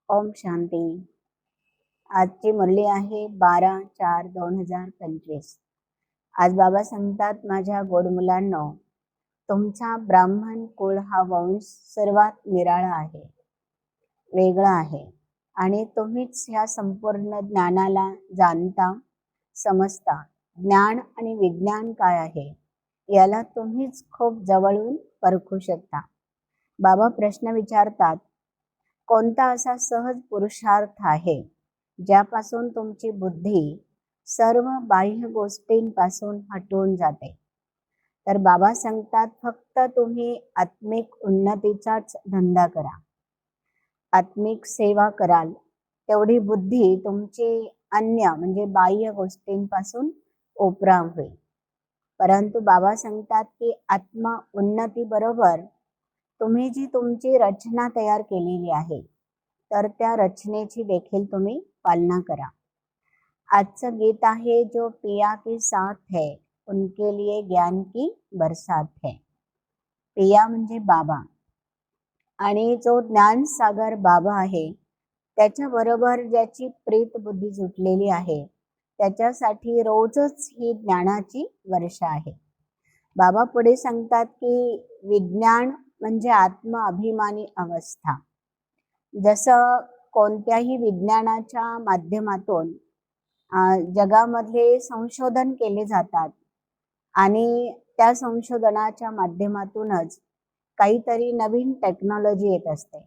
ओम शांती। आजची मुरली आहे 12/4/2025। आज बाबा सांगतात, माझ्या गोड मुलांनो, तुमचा ब्राह्मण कुळ हा वंश सर्वात निराळा आहे, वेगळा आहे आणि तुम्हीच ह्या संपूर्ण ज्ञानाला जाणता, समजता। ज्ञान आणि विज्ञान काय आहे याला तुम्हीच खूप जवळून परखू शकता। बाबा प्रश्न विचारतात, कोणता असा सहज पुरुषार्थ आहे ज्यापासून तुमची बुद्धी सर्व बाह्य गोष्टींपासून हटून जाते? तर बाबा सांगतात, फक्त तुम्ही आत्मिक उन्नतीचाच धंदा करा, आत्मिक सेवा कराल तेवढी बुद्धी तुमची अन्य म्हणजे बाह्य गोष्टींपासून उपराम होईल। परंतु बाबा सांगतात की आत्मा उन्नती बरोबर तुम्ही जी तुमची रचना तयार केलेली आहे तर त्या रचनेची देखील तुम्ही पालना करा। आजचं गीत आहे, जो पिया के साथ है उनके लिए ज्ञान की बरसात है। पिया म्हणजे बाबा, आणि जो ज्ञान सागर बाबा आहे त्याच्याबरोबर ज्याची प्रीत बुद्धी जुटलेली आहे त्याच्यासाठी रोजच ही ज्ञानाची वर्षा आहे। बाबा पुढे सांगतात की विज्ञान म्हणजे आत्म अभिमानी अवस्था। जसं कोणत्याही विज्ञानाच्या माध्यमातून जगामध्ये संशोधन केले जातात आणि त्या संशोधनाच्या माध्यमातूनच काहीतरी नवीन टेक्नॉलॉजी येत असते।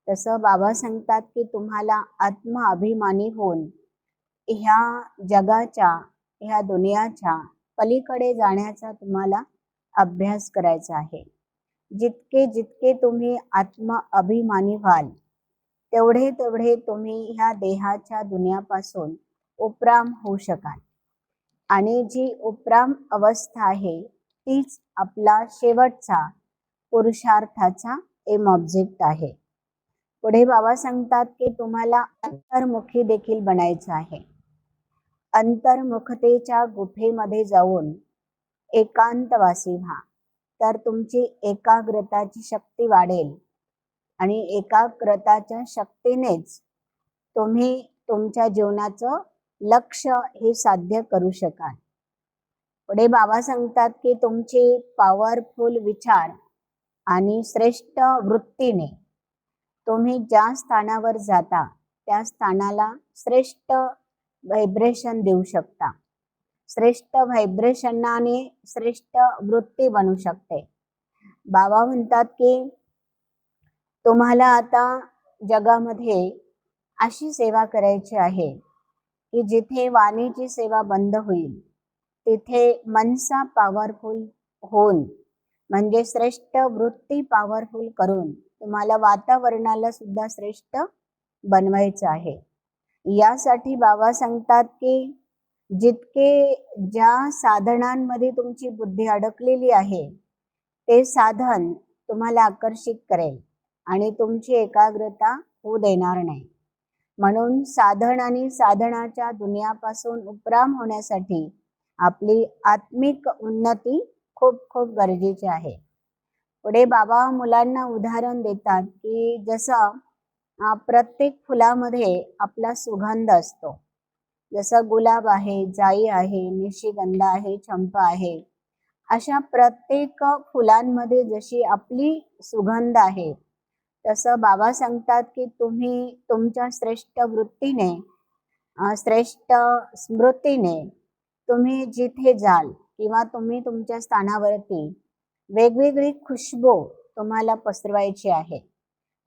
तसं बाबा सांगतात की तुम्हाला आत्म अभिमानी होऊन ह्या जगाच्या, ह्या दुनियाच्या पलीकडे जाण्याचा तुम्हाला अभ्यास करायचा आहे। जितके जितके तुम्ही आत्म अभिमानी व्हाल तेवढे तेवढे तुम्ही ह्या देहाच्या दुनियापासून उपराम होऊ शकाल, आणि जी उपराम अवस्था आहे तीच आपला शेवटचा पुरुषार्थाचा एम ऑब्जेक्ट आहे। पुढे बाबा सांगतात की तुम्हाला अंतर्मुखी देखील बनायचं आहे। अंतर्मुखतेच्या गुफेमध्ये जाऊन एकांतवासी व्हा, तर तुमची एकाग्रताची शक्ती वाढेल आणि एकाग्रताच्या शक्तीनेच तुम्ही तुमच्या जीवनाचं लक्ष्य हे साध्य करू शकाल। पुढे बाबा सांगतात की तुमचे पॉवरफुल विचार आणि श्रेष्ठ वृत्तीने तुम्ही ज्या स्थानावर जाता त्या स्थानाला श्रेष्ठ व्हायब्रेशन देऊ शकता। श्रेष्ठ व्हायब्रेशनाने श्रेष्ठ वृत्ती बनू शकते। बाबा म्हणतात की तुम्हाला आता जगामध्ये अशी सेवा करायची आहे की जिथे वाणीची सेवा बंद होईल तिथे मनसा पॉवरफुल होऊन, म्हणजे श्रेष्ठ वृत्ती पॉवरफुल करून तुम्हाला वातावरणाला सुद्धा श्रेष्ठ बनवायचं आहे। यासाठी बाबा सांगतात की जितके ज्या साधनांमध्ये तुमची बुद्धी अडकलेली आहे ते साधन तुम्हाला आकर्षित करेल आणि तुमची एकाग्रता होऊ देणार नाही। म्हणून साधन आणि साधनाच्या दुनियापासून उपराम होण्यासाठी आपली आत्मिक उन्नती खूप खूप गरजेची आहे। पुढे बाबा मुलांना उदाहरण देतात की जसं प्रत्येक फुलामध्ये आपला सुगंध असतो। जसं गुलाब आहे, जाई आहे, निशिगंधा आहे, चंपा आहे, अशा प्रत्येक फुलांमध्ये जशी आपली सुगंध आहे तसं बाबा सांगतात की तुम्ही तुमच्या श्रेष्ठ वृत्तीने, श्रेष्ठ स्मृतीने तुम्ही जिथे जाल किंवा तुम्ही तुमच्या स्थानावरती वेगवेगळी खुशबू तुम्हाला पसरवायची आहे।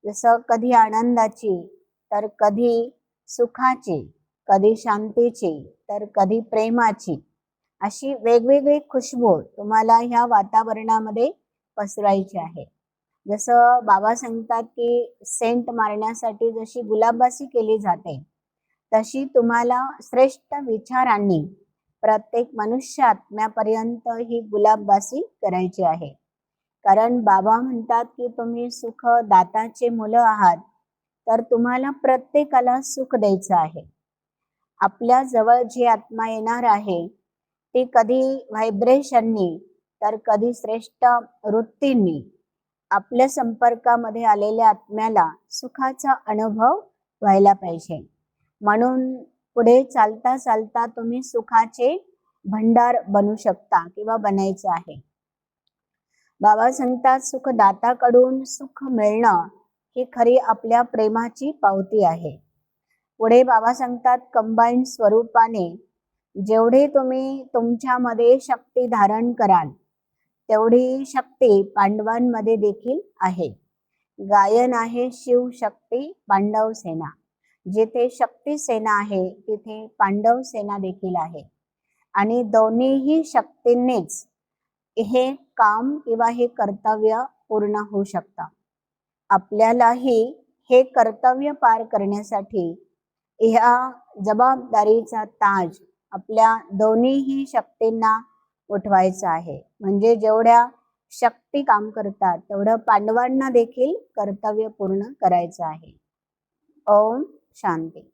जसं कधी आनंदाची, तर कधी सुखाची, कधी शांतीची, तर कधी प्रेमाची, अशी वेगवेगळी खुशबू तुम्हाला ह्या वातावरणामध्ये पसरवायची आहे। जसं बाबा सांगतात की सेंट मारण्यासाठी जशी गुलाबबासी केली जाते तशी तुम्हाला श्रेष्ठ विचारांनी प्रत्येक मनुष्य आत्म्यापर्यंत ही गुलाबबासी करायची आहे। कारण बाबा म्हणतात की तुम्ही सुख दाताचे मुलं आहात, तर तुम्हाला प्रत्येकाला सुख द्यायचं आहे। आपल्या जवळ जी आत्मा येणार आहे ती कधी व्हायब्रेशननी, तर कधी श्रेष्ठ वृत्तींनी आपल्या संपर्कामध्ये आलेल्या आत्म्याला सुखाचा अनुभव व्हायला पाहिजे. म्हणून पुढे चालता चालता तुम्ही सुखाचे भंडार बनू शकता किंवा बनायचं आहे. बाबा सांगतात सुखदाताकडून सुख मिळणं ही खरी आपल्या प्रेमाची पावती आहे. पुढे बाबा सांगतात कंबाईंड स्वरूपाने जेवढे तुम्ही तुमच्यामध्ये शक्ती धारण कराल तेवढी शक्ती पांडवांमध्ये देखील आहे. गायन आहे शिव शक्ती पांडव सेना. जिथे शक्ती सेना आहे तिथे पांडव सेना देखील आहे. आणि दोन्हीही शक्तींनीच हे काम किंवा हे कर्तव्य पूर्ण होऊ शकतं. आपल्यालाही हे कर्तव्य पार करण्यासाठी ह्या जबाबदारीचा ताज आपल्या दोन्हीही शक्तींना उठवायचा आहे. म्हणजे जेवढ्या शक्ती काम करतात तेवढं पांडवांना देखील कर्तव्य पूर्ण करायचं आहे. ओम शांती.